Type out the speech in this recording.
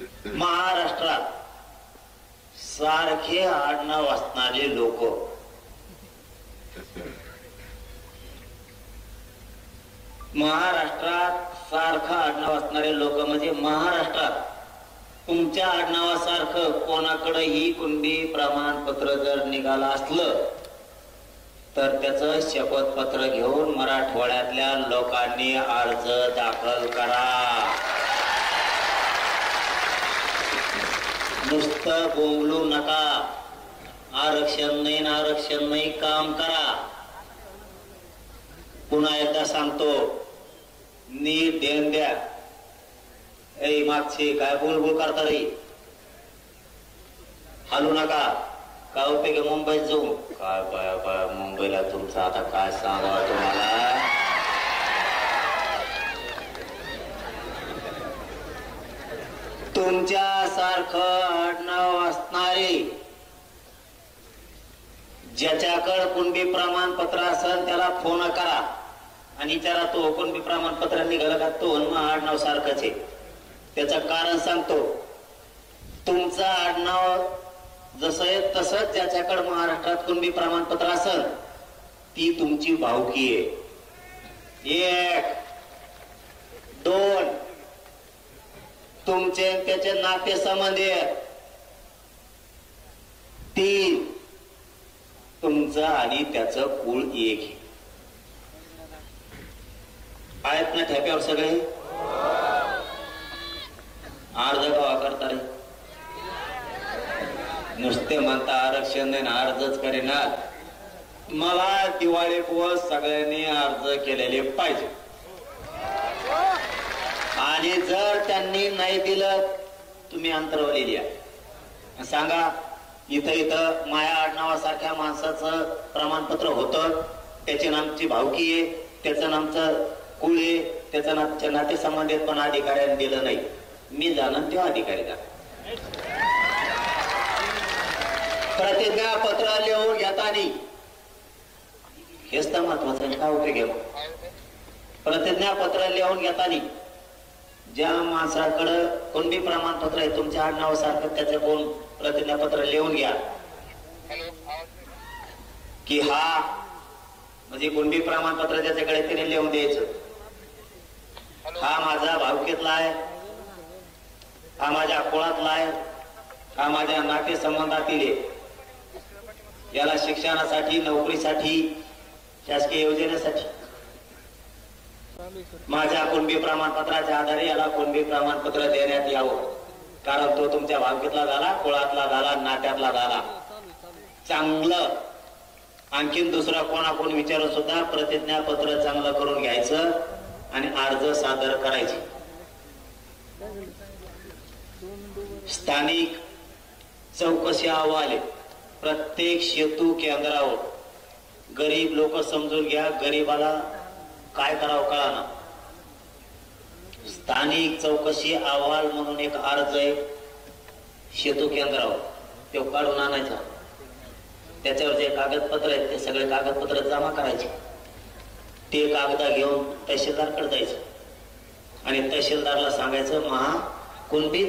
महाराष्ट्रात सारखे आडनाव असणारे लोक सारखं आडनाव असणारे लोक म्हणजे महाराष्ट्रात तुमच्या आडनावासारखं कोणाकडेही कुंडी प्रमाणपत्र जर निघालं असलं तर त्याचं शपथपत्र घेऊन मराठवाड्यातल्या लोकांनी अर्ज दाखल करा. नुसतं बोंबलू नका. आरक्षण नाही काम करा. पुन्हा एकदा सांगतो, नीट देण द्या. मागचे काय बोलबोल करता रे, हालू नका. काय उपयोग मुंबईत जाऊ? काय बाय मुंबईला तुमचं आता काय सांगावं तुम्हाला. तुमच्या सारखं आडनाव असणारे ज्याच्याकडे कुणबी प्रमाणपत्र असेल त्याला फोन करा आणि विचारा तो कुणबी प्रमाणपत्र निघालं का. तो आडनाव सारखंच आहे. त्याचं कारण सांगतो. तुमचं आडनाव जसं आहे तसंच ज्याच्याकडे महाराष्ट्रात कुणबी प्रमाणपत्र असेल ती तुमची भावकी आहे. 1 2 तुमचे त्याचे नाते संबंध आहेत. 3 तुमचं आणि त्याचं कुळ एक आहेत ना ठेप्यावर सगळे. अर्ज कवा करता रे? नुसते म्हणता आरक्षण नाही ना अर्जच करेना. मला दिवाळी दिवस सगळ्यांनी अर्ज केलेले पाहिजे आणि जर त्यांनी नाही दिलं तुम्ही अंतरवली द्या. सांगा इथं माया आडनावासारख्या माणसाचं प्रमाणपत्र होतं, त्याची नामची भावकी आहे, त्याचं नामचं कुळ आहे, त्याचं नाते संबंधित पण अधिकाऱ्यांनी दिलं नाही. मी जाणन तेव्हा अधिकारी का प्रतिज्ञा पत्र लिहून घेताना हेच तर महत्वाचं. काय उपयोग आहे? प्रतिज्ञा पत्र लिहून घेताना ज्या माणसाकडे कुणबी प्रमाणपत्र आहे तुमच्या आडनावासारखं त्याचे कोण प्रतिज्ञापत्र लिहून घ्या की हा म्हणजे कुणबी प्रमाणपत्र ज्याच्याकडे त्याने लिहून द्यायचं. हा माझा भावकीतला आहे, हा माझ्या कुळातला आहे, हा माझ्या नाते संबंधातील आहे. याला शिक्षणासाठी नोकरीसाठी शासकीय योजनेसाठी माझ्या कुणबी प्रमाणपत्राच्या आधारे याला कुणबी प्रमाणपत्र देण्यात यावं. कारण तो तुमच्या भावकीतला झाला, कुळातला झाला, नात्यातला झाला. चांगलं आणखीन दुसरा कोणाकोण विचारून सुद्धा प्रतिज्ञापत्र चांगलं करून घ्यायचं आणि अर्ज सादर करायचे. स्थानिक चौकशी अहवाल प्रत्येक सेतू केंद्रावर गरीब लोक समजून घ्या. गरीबाला काय करावं कळाना. स्थानिक चौकशी अहवाल म्हणून एक अर्ज आहे सेतू केंद्रावर, तो काढून आणायचा. त्याच्यावर जे कागदपत्र आहेत ते सगळे कागदपत्र जमा करायचे. ते कागद घेऊन तहसीलदारकडे जायचं आणि तहसीलदारला सांगायचं कुणबी